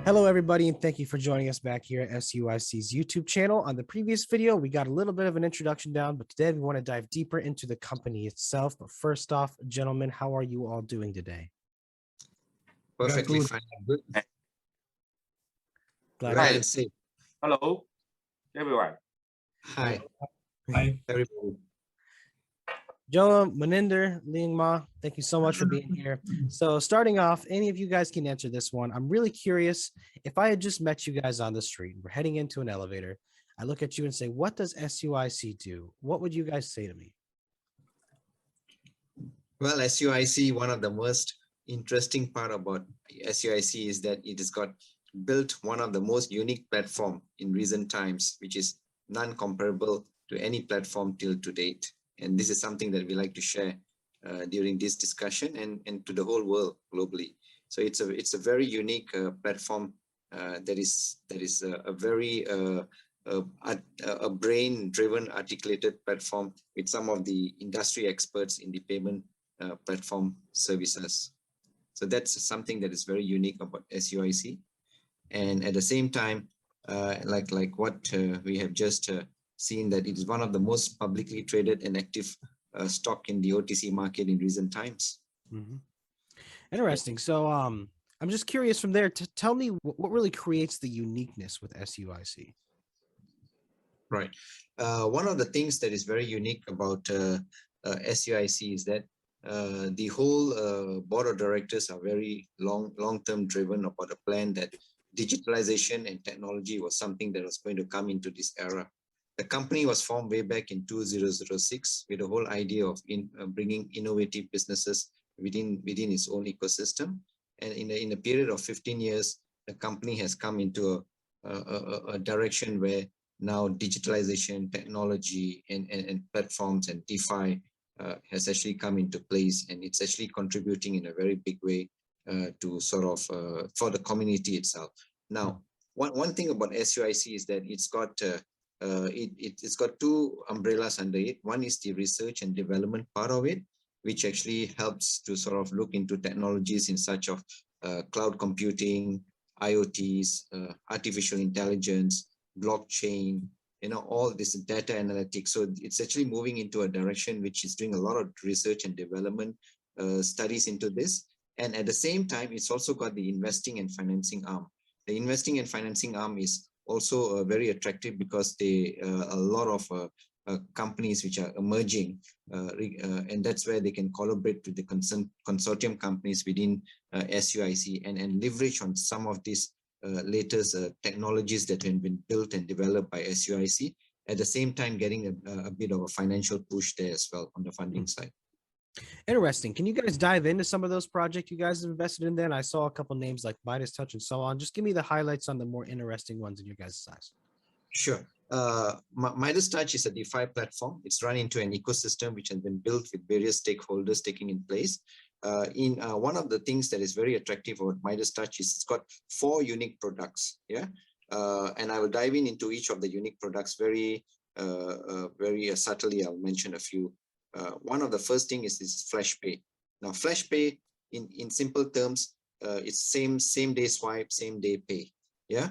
Hello, everybody, and thank you for joining us back here at SUIC's YouTube channel. On the previous video, we got a little bit of an introduction down, but today we want to dive deeper into the company itself. But first off, gentlemen, how are you all doing today? Perfectly fine. Good. Glad Right. to Say Hello, everyone. hi, Hi. everybody. Joe, Maninder, Ling Ma, thank you so much for being here. So starting off, any of you guys can answer this one. I'm really curious, if I had just met you guys on the street, we're heading into an elevator, I look at you and say, what does SUIC do? What would you guys say to me? Well, SUIC, one of the most interesting part about SUIC is that it has got built one of the most unique platform in recent times, which is non-comparable to any platform till to date. And this is something that we like to share during this discussion and to the whole world globally. So it's a very unique platform that is a very a brain-driven, articulated platform with some of the industry experts in the payment platform services. So that's something that is very unique about SUIC. And at the same time, like what we have just seen, that it is one of the most publicly traded and active stock in the OTC market in recent times. Mm-hmm. Interesting. So I'm just curious from there to tell me what really creates the uniqueness with SUIC. Right. One of the things that is very unique about SUIC is that the whole board of directors are very long-term driven about a plan that digitalization and technology was something that was going to come into this era. The company was formed way back in 2006 with the whole idea of bringing innovative businesses within its own ecosystem. And in a period of 15 years, the company has come into a direction where now digitalization, technology, and platforms and DeFi has actually come into place, and it's actually contributing in a very big way to sort of for the community itself. Now, one thing about SUIC is that it's got it's got two umbrellas under it. One is the research and development part of it, which actually helps to sort of look into technologies in such of cloud computing, IoTs, artificial intelligence, blockchain, all this data analytics. So it's actually moving into a direction which is doing a lot of research and development studies into this. And at the same time, it's also got the investing and financing arm. The investing and financing arm is also very attractive because they a lot of companies which are emerging, and that's where they can collaborate with the consortium companies within SUIC and leverage on some of these latest technologies that have been built and developed by SUIC, at the same time getting a bit of a financial push there as well on the funding side. Interesting. Can you guys dive into some of those projects you guys have invested in there? And I saw a couple names like Midas Touch and so on. Just give me the highlights on the more interesting ones in your guys' eyes. Sure. Midas Touch is a DeFi platform. It's run into an ecosystem which has been built with various stakeholders taking in place. One of the things that is very attractive about Midas Touch is it's got 4 unique products. Yeah, and I will dive into each of the unique products very subtly. I'll mention a few. One of the first thing is this Flash Pay. Now, Flash Pay, in simple terms, it's same day swipe, same day pay. Yeah,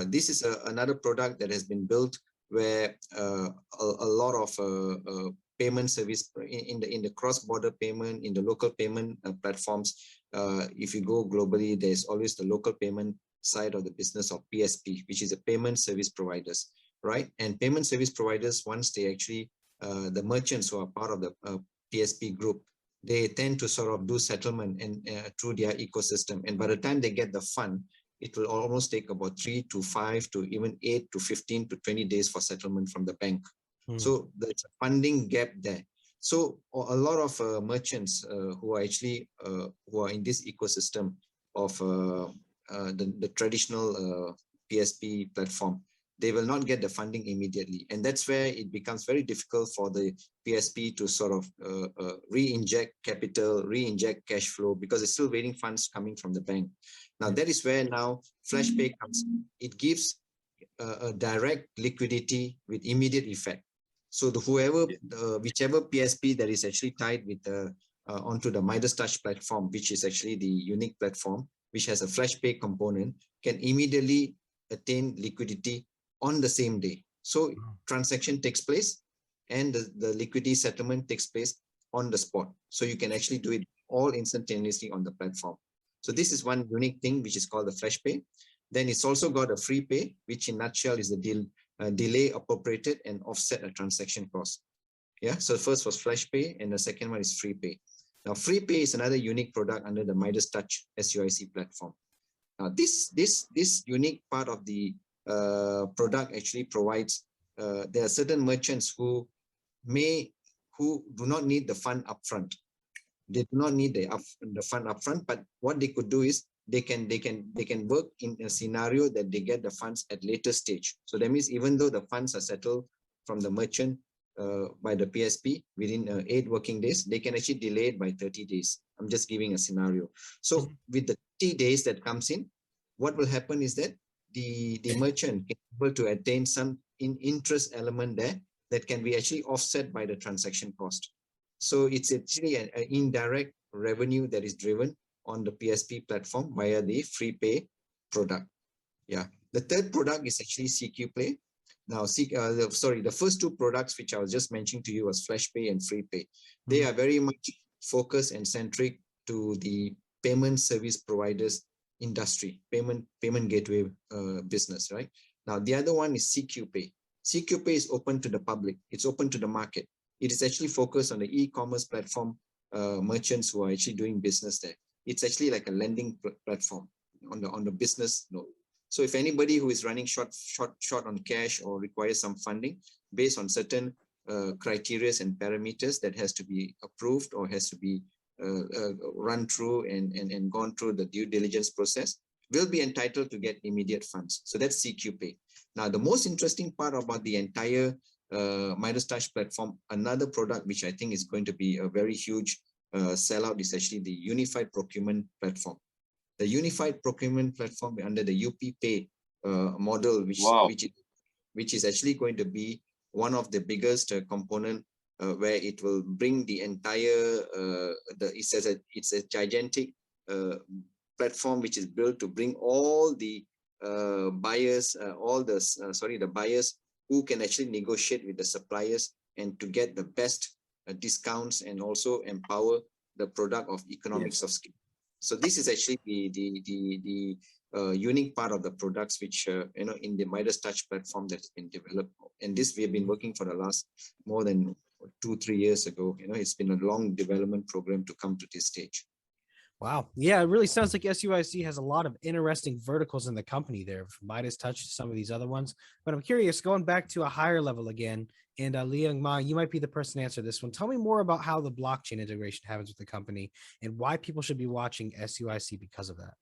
this is another product that has been built where a lot of payment service in the cross-border payment, in the local payment platforms. If you go globally, there's always the local payment side of the business of PSP, which is a payment service providers, right? And payment service providers, once they actually the merchants who are part of the PSP group, they tend to sort of do settlement and through their ecosystem. And by the time they get the fund, it will almost take about 3 to 5 to even 8 to 15 to 20 days for settlement from the bank. So there's a funding gap there. So a lot of merchants who are actually who are in this ecosystem of the traditional PSP platform, they will not get the funding immediately. And that's where it becomes very difficult for the PSP to sort of re-inject capital, re-inject cash flow, because it's still waiting funds coming from the bank. Now, that is where now Flash Pay comes. It gives a direct liquidity with immediate effect. So whichever PSP that is actually tied with onto the Midas Touch platform, which is actually the unique platform, which has a flash pay component, can immediately attain liquidity on the same day. So transaction takes place and the liquidity settlement takes place on the spot. So you can actually do it all instantaneously on the platform. So this is one unique thing which is called the flash pay. Then it's also got a free pay, which in nutshell is the delay appropriated and offset a transaction cost. Yeah, so first was flash pay and the second one is free pay. Now free pay is another unique product under the Midas Touch SUIC platform. Now this unique part of the product actually provides, there are certain merchants who do not need the fund upfront. They do not need the fund upfront, but what they could do is they can work in a scenario that they get the funds at later stage. So that means even though the funds are settled from the merchant by the PSP within 8 working days, they can actually delay it by 30 days. I'm just giving a scenario. So with the 30 days that comes in, what will happen is that the merchant can be able to attain some interest element there that can be actually offset by the transaction cost. So it's actually an indirect revenue that is driven on the PSP platform via the free pay product. Yeah. The third product is actually CQ Play. Now, the first 2 products which I was just mentioning to you was flash pay and free pay. They are very much focused and centric to the payment service providers industry, payment gateway business, right? Now, the other one is CQ Pay. CQ Pay is open to the public. It's open to the market. It is actually focused on the e-commerce platform merchants who are actually doing business there. It's actually like a lending platform on the business node. So if anybody who is running short on cash or requires some funding based on certain criteria and parameters that has to be approved or has to be run through and gone through the due diligence process, will be entitled to get immediate funds. So that's CQ Pay. Now, the most interesting part about the entire Midas Touch platform, another product which I think is going to be a very huge sellout is actually the Unified Procurement Platform. The Unified Procurement Platform under the UP Pay model, which is actually going to be one of the biggest component where it will bring the entire, it's a gigantic platform which is built to bring all the buyers, the buyers who can actually negotiate with the suppliers and to get the best discounts and also empower the product of economics of scale. So this is actually the unique part of the products which in the Midas Touch platform that's been developed. And this we have been working for the last more than 2-3 years ago. It's been a long development program to come to this stage. Wow. Yeah, it really sounds like SUIC has a lot of interesting verticals in the company there, from Midas Touch to some of these other ones. But I'm curious, going back to a higher level again, and Liang Ma, you might be the person to answer this one. Tell me more about how the blockchain integration happens with the company and why people should be watching SUIC because of that.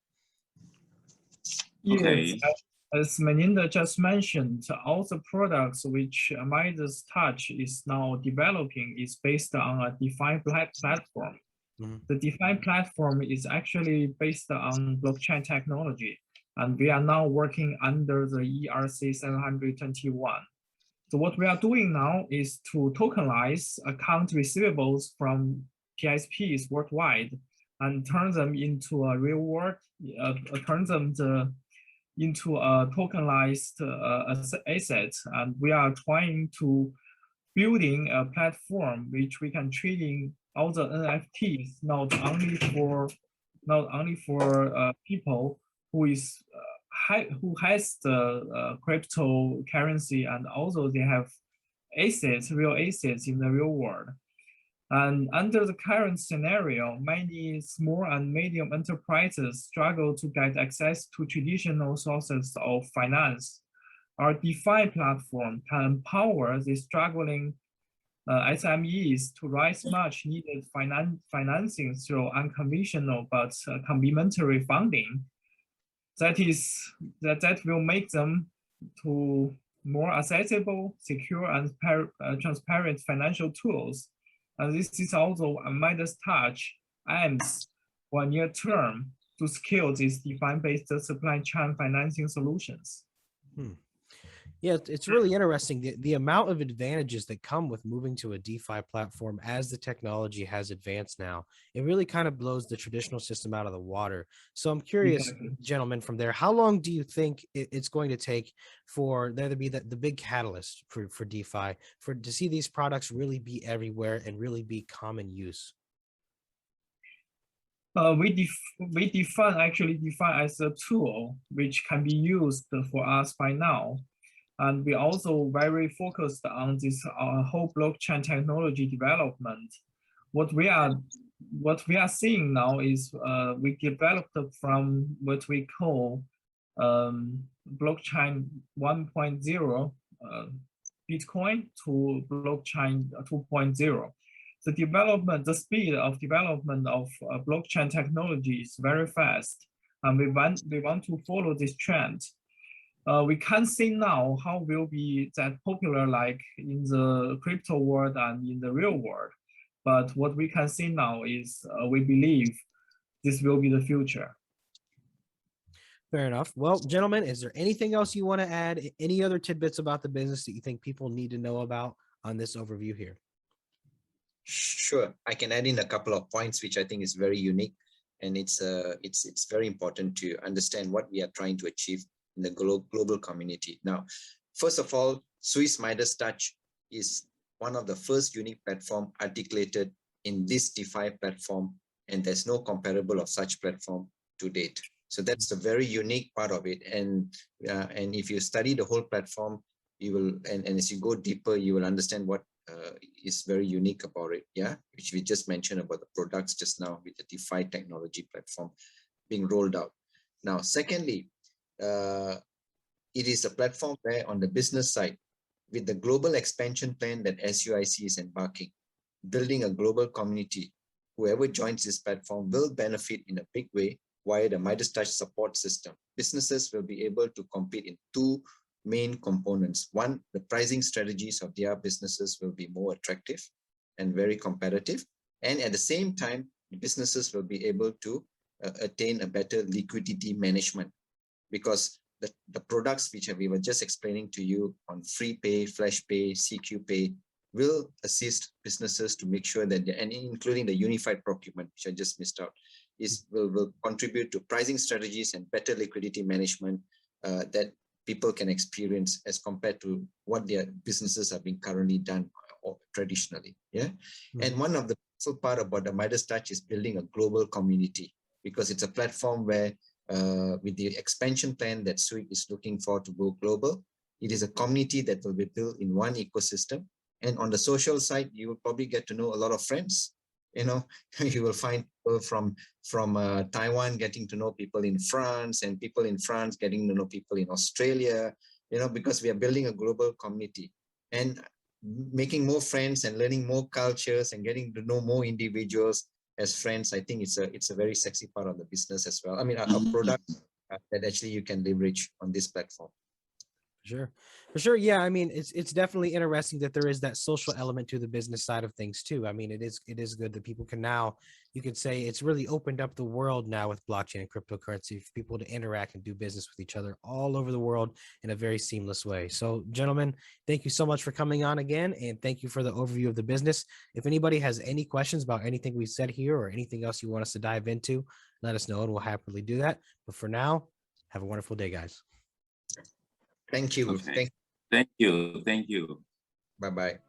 Okay. Yes, as Melinda just mentioned, all the products which Midas Touch is now developing is based on a DeFi platform. The DeFi platform is actually based on blockchain technology, and we are now working under the ERC 721. So what we are doing now is to tokenize account receivables from PSPs worldwide and turn them into a real world, into a tokenized asset. And we are trying to building a platform which we can trading all the NFTs, not only for people who has the cryptocurrency, and also they have real assets in the real world. And under the current scenario, many small and medium enterprises struggle to get access to traditional sources of finance. Our DeFi platform can empower the struggling SMEs to raise much needed financing through unconventional but complementary funding. That will make them to more accessible, secure, and transparent financial tools. And this is also a Midas Touch aims for near term to scale these DeFi-based supply chain financing solutions. Yeah, it's really interesting. The amount of advantages that come with moving to a DeFi platform as the technology has advanced now, it really kind of blows the traditional system out of the water. So I'm curious, Exactly. gentlemen, from there, how long do you think it's going to take for there to be the big catalyst for DeFi, to see these products really be everywhere and really be common use? We define as a tool which can be used for us by now. And we also very focused on this whole blockchain technology development. What we are seeing now is we developed from what we call blockchain 1.0 Bitcoin to blockchain 2.0. The speed of development of blockchain technology is very fast, and we want to follow this trend. We can't see now how will be that popular like in the crypto world and in the real world. But what we can see now is we believe this will be the future. Fair enough. Well, gentlemen, is there anything else you want to add? Any other tidbits about the business that you think people need to know about on this overview here? Sure, I can add in a couple of points which I think is very unique, and it's very important to understand what we are trying to achieve in the global community. Now, first of all, Swiss Midas Touch is one of the first unique platform articulated in this DeFi platform, and there's no comparable of such platform to date. So that's the very unique part of it. And if you study the whole platform, you will, and as you go deeper, you will understand what is very unique about it, yeah, which we just mentioned about the products just now with the DeFi technology platform being rolled out. Now, secondly, it is a platform where on the business side, with the global expansion plan that SUIC is embarking, building a global community, whoever joins this platform will benefit in a big way via the Midas Touch support system. Businesses will be able to compete in two main components. One, the pricing strategies of their businesses will be more attractive and very competitive. And at the same time, businesses will be able to attain a better liquidity management, because the products which we were just explaining to you on free pay, flash pay, CQ pay will assist businesses to make sure that, and including the unified procurement, which I just missed out, will contribute to pricing strategies and better liquidity management that people can experience as compared to what their businesses are being currently done or traditionally. Yeah. Mm-hmm. And one of the part about the Midas Touch is building a global community, because it's a platform where with the expansion plan that SUIC is looking for to go global, it is a community that will be built in one ecosystem. And on the social side, you will probably get to know a lot of friends. You know, you will find people from Taiwan getting to know people in France, and people in France getting to know people in Australia, you know, because we are building a global community and making more friends and learning more cultures and getting to know more individuals as friends. I think it's a very sexy part of the business as well. I mean, a product that actually you can leverage on this platform. For sure. Yeah. I mean, it's definitely interesting that there is that social element to the business side of things too. I mean, it is good that people can now, you could say it's really opened up the world now with blockchain and cryptocurrency for people to interact and do business with each other all over the world in a very seamless way. So gentlemen, thank you so much for coming on again. And thank you for the overview of the business. If anybody has any questions about anything we said here or anything else you want us to dive into, let us know and we'll happily do that. But for now, have a wonderful day, guys. Thank you. Okay. Thank you. Bye-bye.